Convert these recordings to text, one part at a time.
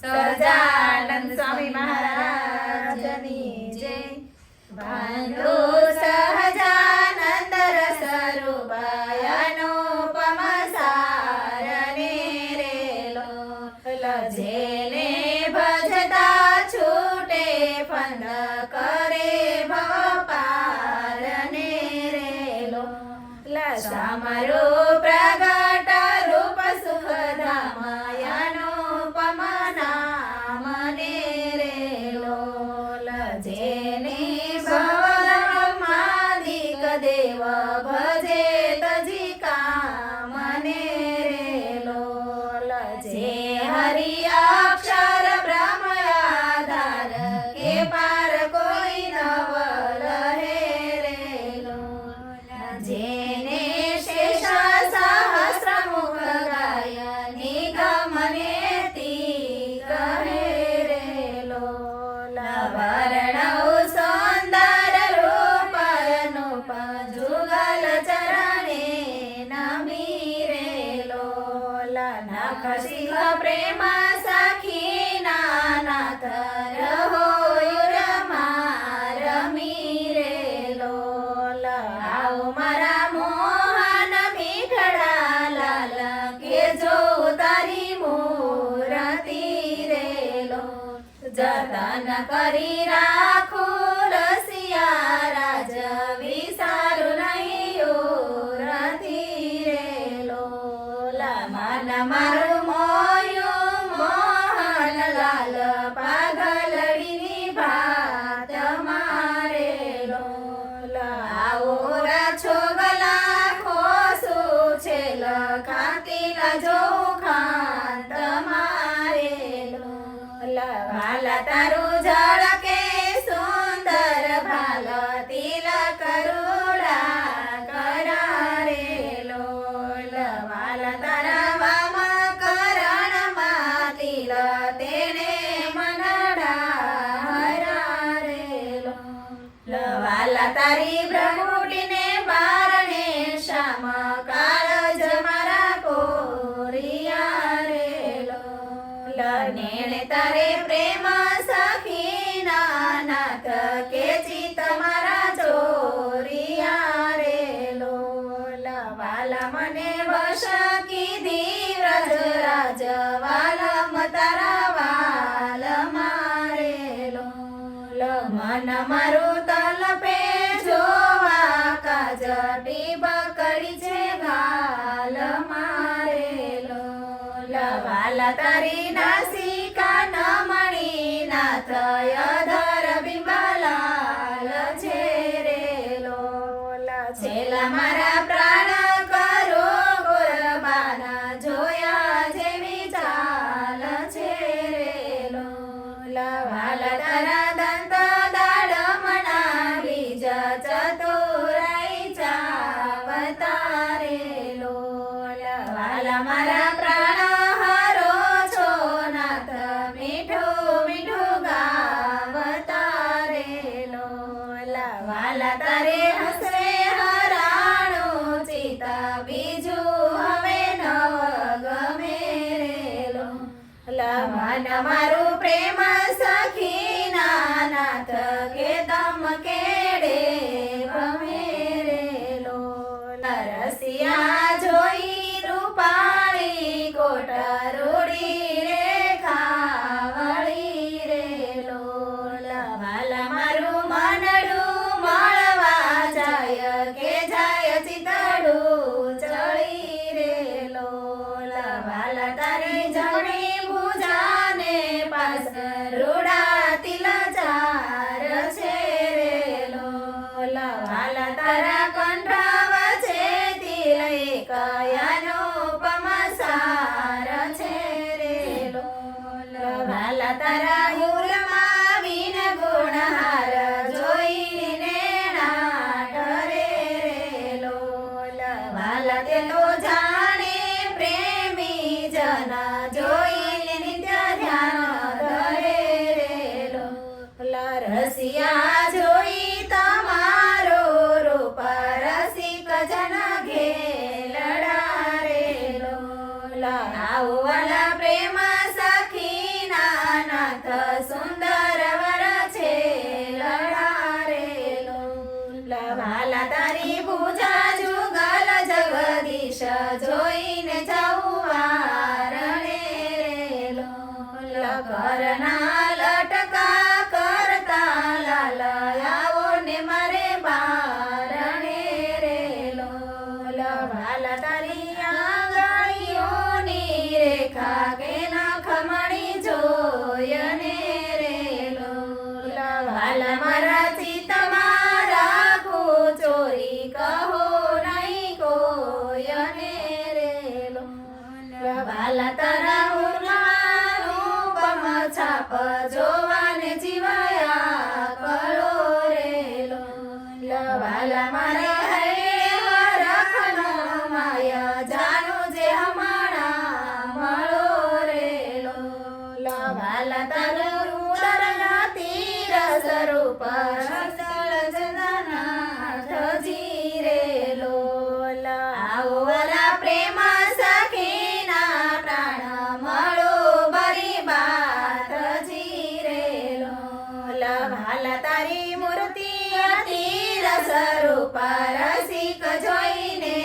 સહજાનંદ સ્વામી મહારાજની જય। ભાંડો સહજાનંદ રસ રૂપાયનુપમ સારને રેલો, જેને ભજતા છૂટે ફંદ કરે ભવ પારને રેલો, સામરો પ્રગટ રૂપ સુખધામયનુપમ નામને રેલો, જેને ભવબ્રહ્માદિક દેવ ભજે તજી કામને રેલો, જે હરિ અક્ષર બ્રહ્મ આધાર કે પાર કોઈ નવ લહે રેલો, જેને શેષ સહસ્ર મુખ ગાય નિગમનેતી કહે રેલો, વર્ણવ સુંદર રૂપ અનુપ જુગલ ચરણે નમી રેલો, નખ શિખ પ્રેમ સખી નાનાથ રહો રમા રમી રેલો, આવો મારા મોહન મીઠડા લાલ કે જો તારી મૂરતિ રેલો, જતન કરી રાખું રસિયા રાજ વિસારું નહીં ઉરતી રેલો, મન મારું મોયું મોહન લાલ પાગલડીની ભાત મારેલો, આવો રાછો ગલા ખોસું છે લખાતી લજો ખાંત મારેલો, વાલા તારું ઝળકે સુંદર ભાલ તિલક કરુડા કરારેલો, વાલા તારા વામ કરણમાં તિલ તેને મનડા હરારેલો, વાલા તારી ભ્રમુટીને બારણે શ્યામ કાળજ મારા કોરિયા રેલો, નેણે તારે પ્રેમ સખી નાનાથ કે ચિત મારા ચોરિયા રેલો, વાલા મને વશ કીધી વ્રજ રાજ વાલમ તારા વાલ મારેલો, મન મારું તલપે જોવા કાજ ટીબ કરી છે ગાલ મારેલો, વાલા તારી નાસિકા નમણી નાથ અધર બિંબલાલ છે રેલો, છેલ્લા મારા પ્રાણ કરો કુરબાના જોયા જેવી ચાલ છે રેલો, વાલા તારા દંત દાડમના બીજ ચતુરાઈ ચાવતા રેલો, વાલા મારા પ્રાણ હરો છો નાથ મીઠું મીઠું ગાવતા રેલો, વાલા તારે હસરે હરાણું ચિત બીજું હવે નવ ગમે રેલો, મન મારું પ્રેમ સખી નાનાથ કે તમ કેડે ગમે રેલો, રસિયા જોઈ રૂપાળી કોટ રૂડી રે ખાવળી રેલો, વાલા મારું મનડું મળવા જાય કે જાય ચિતડું ચડી રેલો, વાલા તારી જમણી ભુજાને પાસ રૂડા તિલ ચાર છે રેલો, નાથ સુંદર વર છે લડારેલો વાલા તારી પૂજા જુગલ જગદીશ જોઈને જવારણે રેલો ઘરના લટકા કરતા લાલ આવો ને મારે બારણે રેલો વાલા તારી આંગળીઓની રેખા કે નખ મણી જોયને રેલો વાલા મારા ચિત્તમાં રાખું ચોરી કહો નહીં કોયને રેલો વાલા તારા ઉર્માનું છાપ જોવાને જીવાયા કરો રેલો વાલા મારા હે હરખનો માયા જાનું જે હમણાં મળો રેલો વાલા તારું રુદર તીર સ્વરૂપ જીરેલો આવો વાલા પ્રેમ સખીના પ્રાણ મળો બરી બાત જીરેલો વાલા તારી મૂર્તિ તીર સ્વરૂપ રસિક જોઈને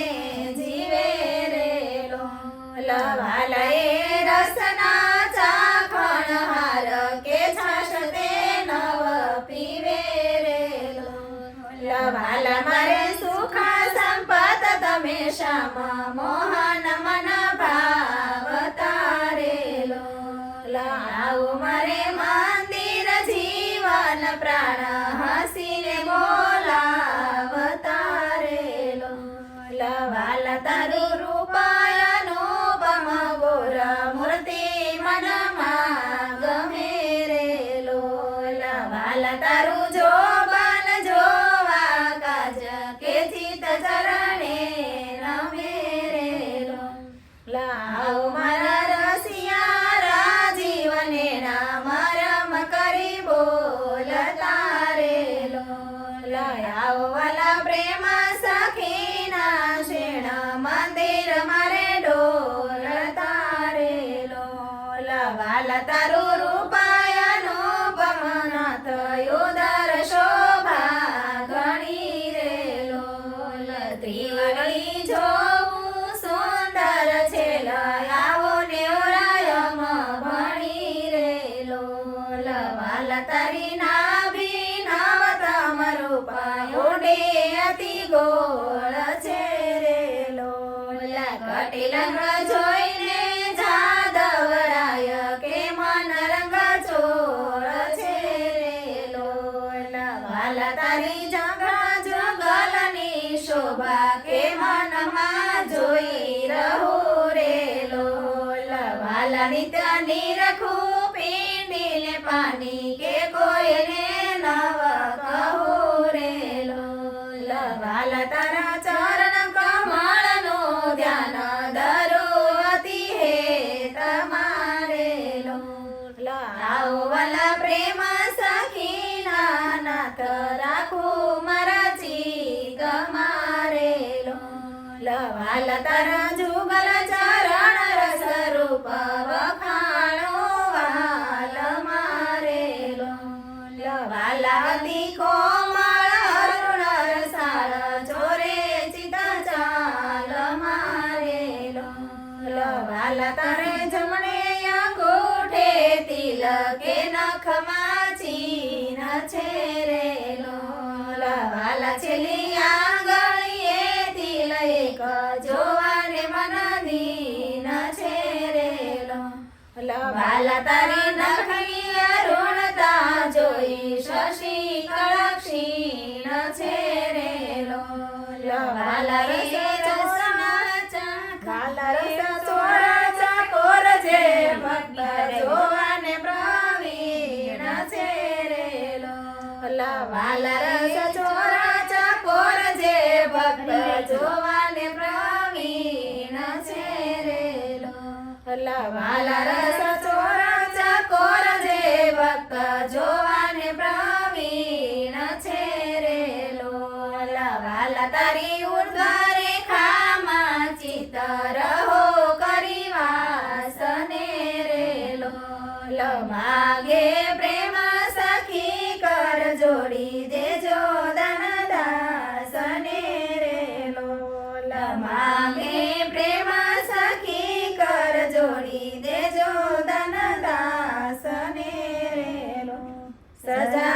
જીવે રેલો વાલા એ રસના ચાખણ હાર કે છાશ તે નવ પીવે રેલો વાલા મારે સુખ સંપત તમે શ્યામ મોહન મન ભાવતા રેલો આવો મારે મંદિર જીવન પ્રાણ હસીને બોલાવતા રેલો વાલા તારું રૂપાયનું ગોર મૂર્તિ મનમાં ગમે રેલો વાલા તારું જોબન જોવા કાજ કે ચિત ચરણે રમે રેલો લાવ મારા રસિયા રાજીવને નામ રમ કરી બોલતા રેલો લાવ વાલા પ્રેમ સખીના શેણ મંદિર મારે ડોલતા રેલો વાલા તારું રૂપાયનું નાથ ઉદર શોભા ગણી રેલો ત્રિવળી જોવું સુંદર છે આવો ને ઓરાયમ ભણી રેલો વાલા તારી નાભી નવતમ રૂપાય ઉડે અતિ ગોળ છે રેલો કટિલ જોઈને જાદવરાય કે મન રંગ ચોળ છે રેલો વાલા તારી જંગા જંગલની શોભા કે મનમાં જોઈ રહું રેલો વાલા નિત્ય નિરખું પીંડીને પાણી કે કોઈને નવ કહું રેલો વાલા તારા ચરણ કમળનો ધ્યાન દરોતી હે તમારેલો આવો વાલા પ્રેમ સખીના નાથ રાખું મારા ચિત્ત મારેલો વાલા તારા જુગલ ચરણ રસ રૂપ વખાણો વાલ મારેલો વાલા અતિ કોમળ અરુણ રસાળ ચોરે ચિત ચાલ મારેલો વાલા તારે જમણે અંગૂઠે તિલ કે નખમાં ચીન છે રેલો વાલા છેલ્લી આંગળીએ તિલ એક જોવાને મન દીન છે રેલો વાલા તારી નખની અરુણતા જોઈ શશી કળક્ષીણ છે રેલો વાલા રસ ચોરા ચાકોર છે ભક્ત જોવાને પ્રવીણ છે રેલો વાલા રસ ચોરા ચાકોર છે ભક્ત જોવાને પ્રવીણ છે રેલો વાલા રસ ચોરા ચાકોર છે ભક્ત જોવાને પ્રવીણ છે રેલો વાલા તારી ઉર્ધ્વ રેખામાં ચિત્ત રહો કરી વાસને રેલો માગે પ્રેમ સખી કર જોડી દેજો દાનદાસને રેલો માગે પ્રેમ સખી કર જોડી દેજો દાનદાસને રેલો સજા